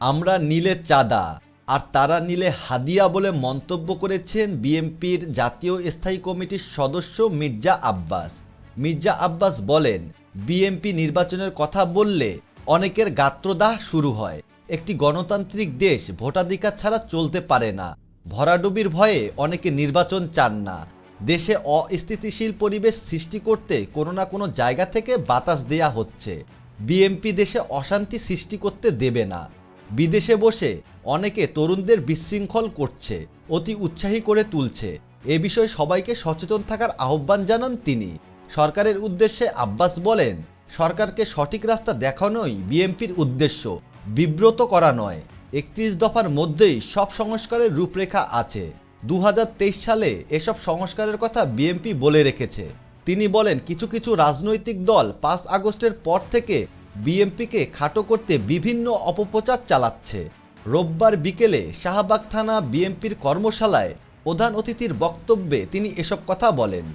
আমরা নিলে চাঁদা আর তারা নিলে হাদিয়া বলে মন্তব্য করেছেন বিএনপির জাতীয় স্থায়ী কমিটির সদস্য মির্জা আব্বাস। মির্জা আব্বাস বলেন, বিএনপি নির্বাচনের কথা বললে অনেকের গাত্রদাহ শুরু হয়। একটি গণতান্ত্রিক দেশ ভোটাধিকার ছাড়া চলতে পারে না। ভরাডুবির ভয়ে অনেকে নির্বাচন চান না। দেশে অস্থিতিশীল পরিবেশ সৃষ্টি করতে কোনো না কোনো জায়গা থেকে বাতাস দেয়া হচ্ছে। বিএনপি দেশে অশান্তি সৃষ্টি করতে দেবে না। বিদেশে বসে অনেকে তরুণদের বিশৃঙ্খল করছে, অতি উৎসাহী করে তুলছে। এ বিষয়ে সবাইকে সচেতন থাকার আহ্বান জানান তিনি। সরকারের উদ্দেশ্যে আব্বাস বলেন, সরকারকে সঠিক রাস্তা দেখানোই বিএনপির উদ্দেশ্য, বিব্রত করা নয়। 31 দফার মধ্যেই সব সংস্কারের রূপরেখা আছে। 2023 সালে এসব সংস্কারের কথা বিএনপি বলে রেখেছে। তিনি বলেন, কিছু কিছু রাজনৈতিক দল 5 আগস্টের পর থেকে বিএনপিকে খাটো করতে বিভিন্ন অপপ্রচার চালাচ্ছে। রোববার বিকেলে শাহবাগ থানা বিএনপির কর্মশালায় প্রধান অতিথির বক্তব্যে তিনি এসব কথা বলেন।